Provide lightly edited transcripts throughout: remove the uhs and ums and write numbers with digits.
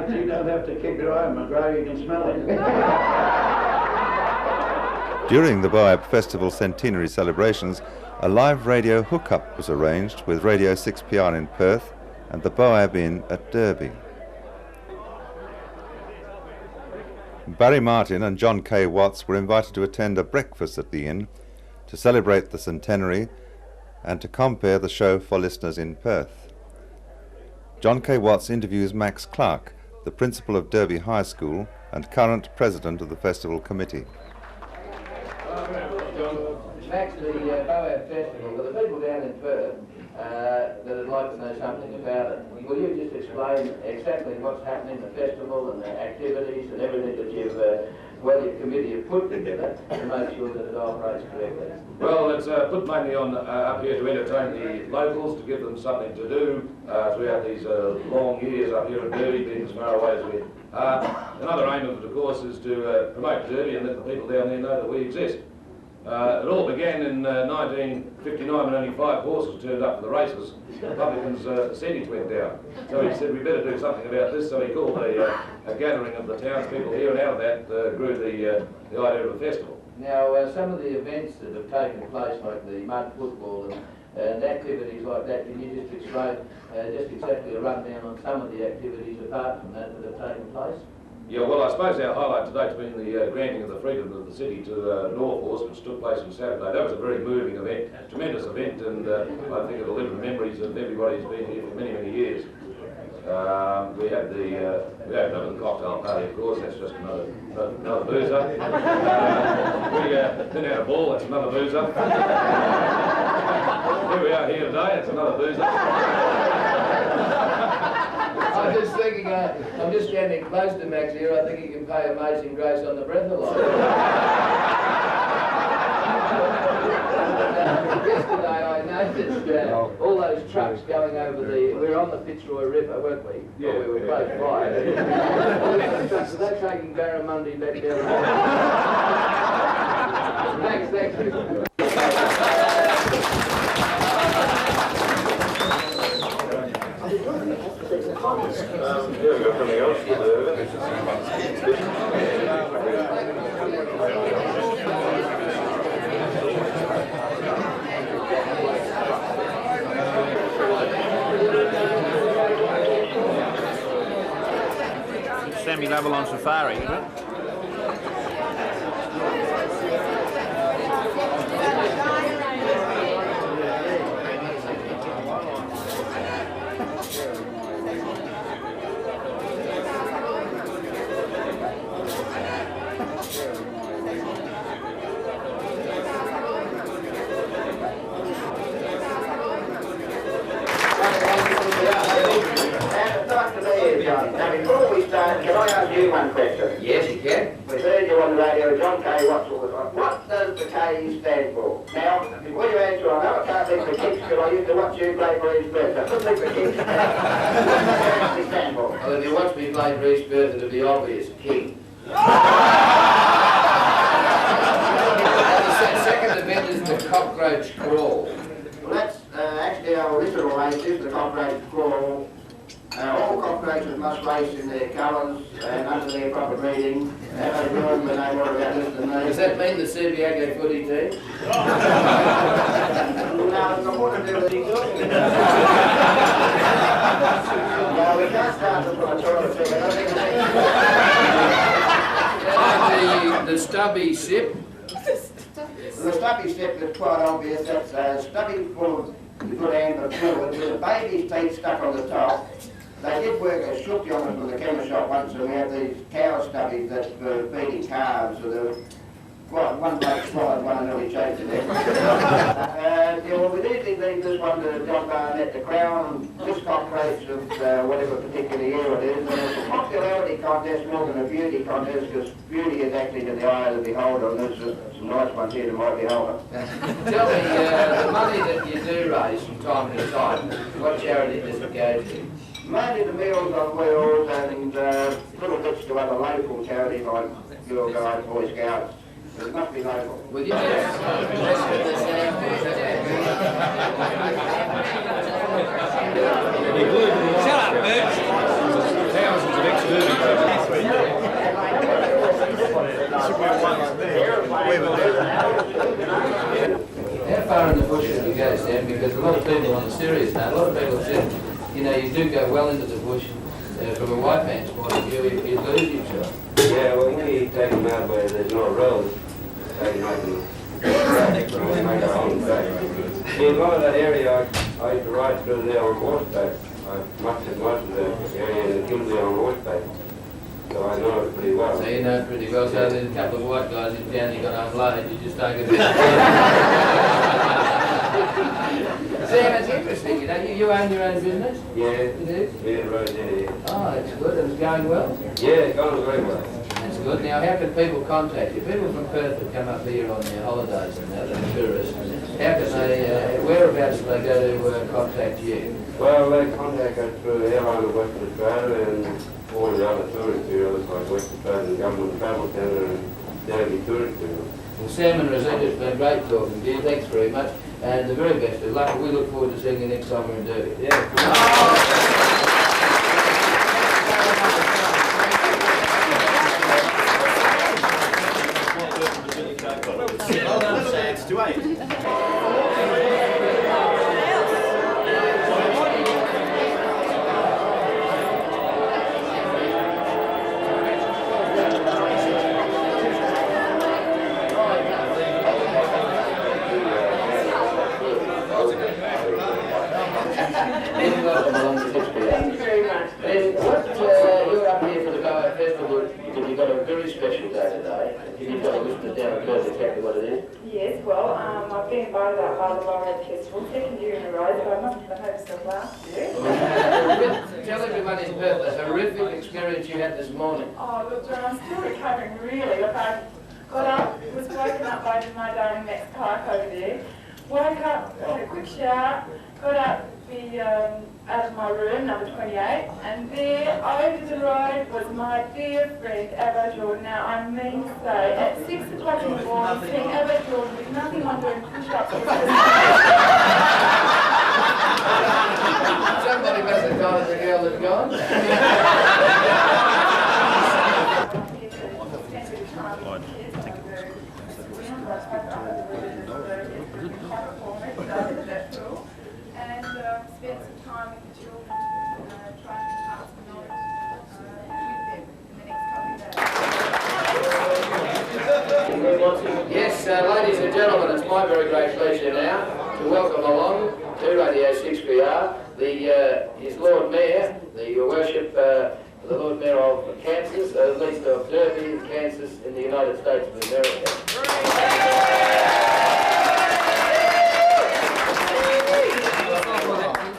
Mate, you don't have to kick her home, McGraw, you can smell it. During the Boab Festival Centenary celebrations, a live radio hookup was arranged with Radio 6PR in Perth and the Boab Inn at Derby. Barry Martin and John K. Watts were invited to attend a breakfast at the inn to celebrate the centenary and to compare the show for listeners in Perth. John K. Watts interviews Max Clark, the principal of Derby High School and current president of the festival committee. Max, the Boab Festival, for the people down in Perth that would like to know something about it, will you just explain exactly what's happening in the festival and the activities and everything that your committee have put together to make sure that it operates correctly? Well, it's put mainly on up here to entertain the locals, to give them something to do throughout these long years up here at Derby, being as far away as we are. Another aim of it, of course, is to promote Derby and let the people down there know that we exist. It all began in 1959 when only 5 horses turned up for the races. The publican's percentage went down. So he said we better do something about this, so he called a gathering of the townspeople here, and out of that grew the idea of a festival. Now, some of the events that have taken place, like the mud football and activities like that, can you just explain just exactly a rundown on some of the activities apart from that have taken place? Yeah, well, I suppose our highlight today has been the granting of the freedom of the city to North Horse, which took place on Saturday. That was a very moving event, tremendous event, and I think it'll live in the memories of everybody who's been here for many, many years. We had another cocktail party, of course. That's just another boozer. We then had a ball. That's another boozer. Here we are here today. It's another boozer. I'm just thinking, I'm just getting close to Max here. I think he can play Amazing Grace on the breathalyzer. Yesterday I noticed all those trucks going over we were on the Fitzroy River, weren't we? Yeah. We were close by. All those trucks, were they taking Barramundi back down? Max, thank you. Here we go, something else. Semi-level on safari, isn't it? Now, before we start, can I ask you one question? Yes, you can. We've heard you on the radio, John K. Watts all the time. What does the K stand for? Now, before you answer, I know I can't think for kicks because I used to watch you play for East Perth. I couldn't think for kicks. What does it actually stand for? Well, if you watch me play for East Perth, it'll be obvious. King. The second event is the cockroach crawl. Well, that's actually our original race is the cockroach crawl. All cockroaches must race in their colours and under their proper breeding. They join when they want about this and Does that mean the Subiaco footy team? No, it's got more to do with the No, we can't start them from a toilet seat. The stubby sip. The stubby step is quite obvious. That's stubby full of good hand of fluid with a baby's teeth stuck on the top. They did work a shooty on us with the chemist shop once, and we have these cow stubbies that were feeding calves. So there was one bloke swallowed one and nearly chased it. Yeah, well, we'd easily leave this one to John Barnett, the crown, this cockroach of whatever particular year it is. And it's a popularity contest more than a beauty contest, because beauty is actually to the eye of the beholder, and there's some nice ones here to my beholder. Tell me, the money that you do raise from time to time, what charity does it go to? Mainly the Meals on Wheels and little bits to other local charities like Girl Guides, Boy Scouts. It must be local. Will you just Shut up, bitch! Thousands of extra know, you do go well into the bush. From a white man's point of view, you lose yourself. Yeah, well, we take them out where there's no road. They can make them make our own track. In a lot of that area, I used to ride through there on horseback. Much of the area in the Kimberley on horseback. So I know it pretty well. So you know it pretty well. So there's a couple of white guys in town you got to unload. You just take it. Sam, it's interesting, you know, you own your own business? Yeah. You do? Yeah, right there. Oh, that's good. And it's going well? Yeah, it's going very well. That's good. Now, how can people contact you? People from Perth that come up here on their holidays and that, and tourists. How can they, whereabouts do they go to contact you? Well, they contact us through the airline of Western Australia and all the other tourist bureaus like Western Australian Government Travel Centre and Derby Tourist Bureau. Well, Sam and Rosita, it's been great talking to you. Thanks very much. And the very best of luck. We look forward to seeing you next time we're in Derby. Yeah. Well done, Sam. It's to 8. Thank you very much. And you're up here for the Boa Festival because you've got a very special day today. You've got to listen down and tell us exactly what it is. Yes, well, I've been invited out by the Boa Festival, second year in a row, so I must have hoped so last year. Tell everyone in Perth the horrific experience you had this morning. Oh, look, John, I'm still recovering, really. Look, I got up, was woken up by my darling Max Clark over there, woke up, had a quick shower, got up out of my room, number 28, and there, over the road, was my dear friend, Abba Jordan. Now, I mean to say, at 6 o'clock in the morning, seeing Abba Jordan with nothing on doing push-ups. Somebody must have told us the girl that's gone. And spend some time with the children, try and pass some knowledge with them in the next couple of days. Yes, ladies and gentlemen, it's my very great pleasure now to welcome along to Radio 6BR his Lord Mayor, Your Worship, the Lord Mayor of Kansas, at least of Derby, Kansas, in the United States of America.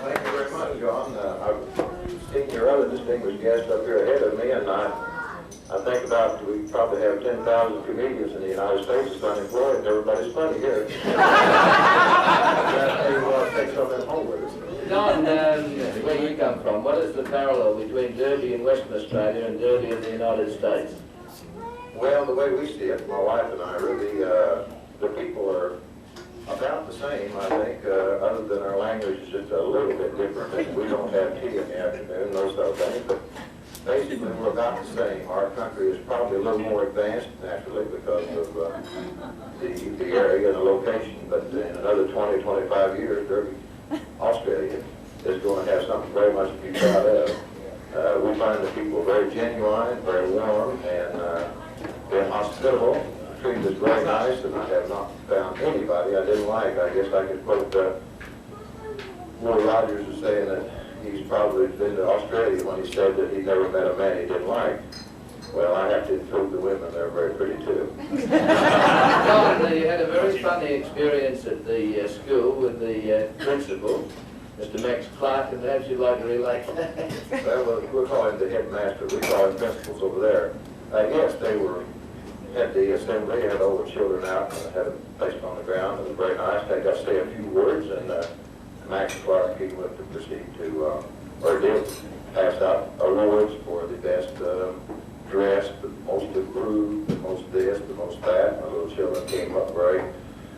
Thank you very much, John. I've seen your other distinguished guests up here ahead of me, and I think about we probably have 10,000 comedians in the United States that's unemployed, and everybody's funny here. Take some of them home with us. Don, where you come from, what is the parallel between Derby in Western Australia and Derby in the United States? Well, the way we see it, my wife and I really, the people are about the same, I think, other than our language is just a little bit different. And we don't have tea in the afternoon, those sort of things, but basically we're about the same. Our country is probably a little more advanced, naturally, because of the area and the location, but in another 20, 25 years, Derby, Australia is going to have something very much to be proud of. We find the people very genuine, very warm, and very hospitable. Treated us very nice, and I have not found anybody I didn't like. I guess I could quote Will Rogers as saying that he's probably been to Australia when he said that he never met a man he didn't like. Well, I have to include the women. They're very pretty, too. Don, you had a very funny experience at the school with the principal, Mr. Max Clark, and perhaps you'd like to relate that. Well, we'll call him the headmaster. We call him principals over there. Yes, they were at the assembly, had all the children out, and had them placed on the ground. It was very nice. They got to say a few words, and Max Clark, he went to proceed to, or did, pass out awards for the best dressed, the most improved, the most this, the most that. My little children came up very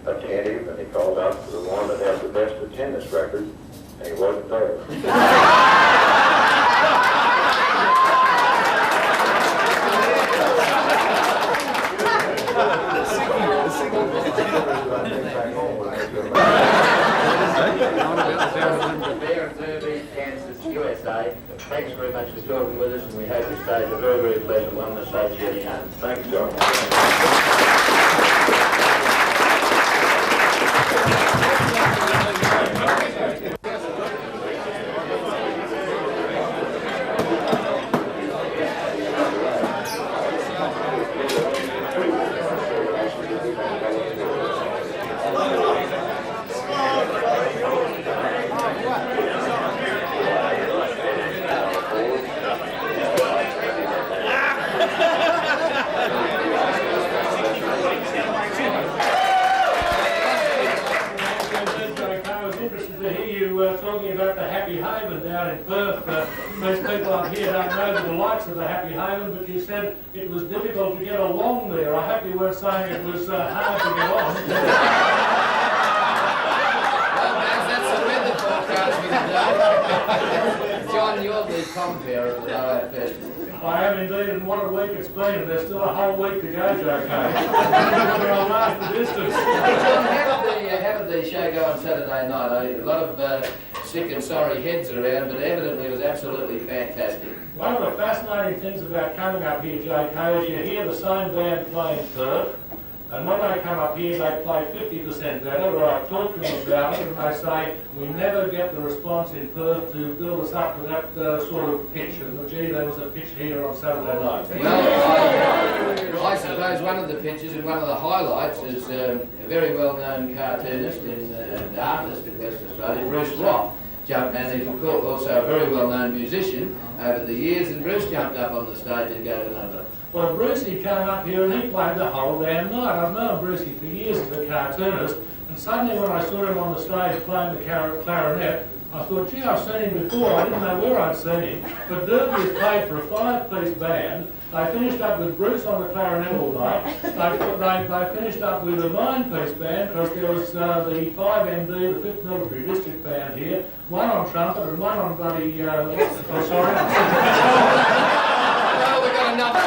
attentive, and he called out for the one that had the best attendance record, and he wasn't there. USA. Thanks very much for talking with us, and we hope you stay a very, very pleasant one and a safe journey home. Thanks, John. Talking about the Happy Haven down in Perth. Most people up here don't know the delights of the Happy Haven, but you said it was difficult to get along there. I hope you weren't saying it was hard to get on. That's the weather forecast today. John, you're the compere of the Bowen Festival. I am indeed, and what a week it's been, and there's still a whole week to go, Joe Kay. I'll last the distance. John, how did the show go on Saturday night? A lot of sick and sorry heads around, but evidently it was absolutely fantastic. One of the fascinating things about coming up here, Joe Kay, is you hear the same band playing Perth, and when they come up here they play 50% better, or I talk to them about it and they say we never get the response in Perth to build us up to that sort of pitch, and gee, there was a pitch here on Saturday night. Well, I suppose one of the pitches and one of the highlights is a very well-known cartoonist and artist in Western Australia, Bruce Rock. And he's also a very well-known musician over the years, and Bruce jumped up on the stage and gave a number. Well, Brucey came up here and he played the whole damn night. I've known Brucey for years as a cartoonist, and suddenly when I saw him on the stage playing the clarinet, I thought, gee, I've seen him before. I didn't know where I'd seen him. But Derby is played for a 5-piece band. They finished up with Bruce on the clarinet all night. They finished up with a 9-piece band, because there was the 5MD, the 5th Military District Band here, one on trumpet and one on bloody... oh, sorry. Well, we've got another.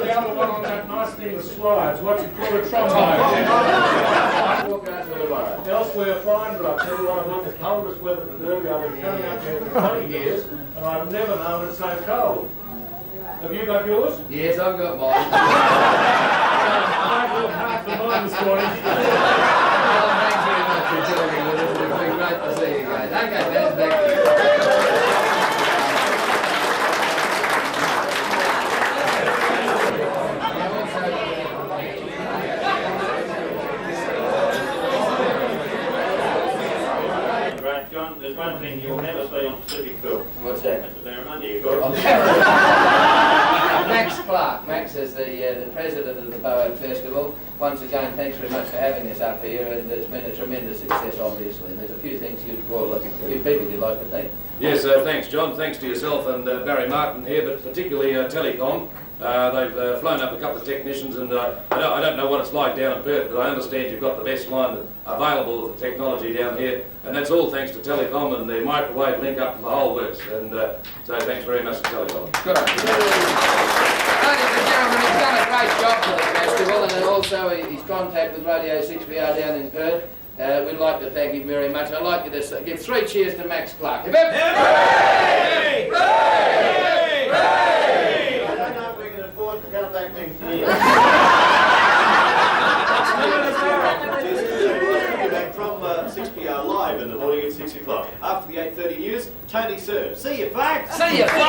The other one on that nice thing that slides. What's it called? A trombone. Elsewhere, fine, but I'll tell you what, I've got the coldest weather in Derby. I've been coming up here for 20 years, and I've never known it so cold. Have you got yours? Yes, I've got mine. I worked hard for mine this morning. Well, thanks very much for joining with us. It's been great to see you guys. Okay, Dad, back to you. John, there's one thing you'll never see on Pacific Cool. What's that? That's a barramundi you've got. Max Clark. Max is the president of the Bowen Festival. Once again, thanks very much for having us up here, and it's been a tremendous success, obviously. And there's a few things a few people you'd like to thank. Yes, thanks, John. Thanks to yourself and Barry Martin here, but particularly Telecom. They've flown up a couple of technicians, and I don't know what it's like down in Perth, but I understand you've got the best line available of the technology down here, and that's all thanks to Telecom and the microwave link up and the whole works. And so thanks very much to Telecom. Good on you. Ladies and gentlemen, he's done a great job for the festival, and also his contact with Radio 6BR down in Perth. We'd like to thank him very much. I'd like you to give 3 cheers to Max Clark. Hip hip! Hey! Hey! Hey! I don't know if we can afford to come back next year. From 6PR Live in the morning at 6 o'clock. After the 8:30 news, Tony serves. See you, folks! See you, folks!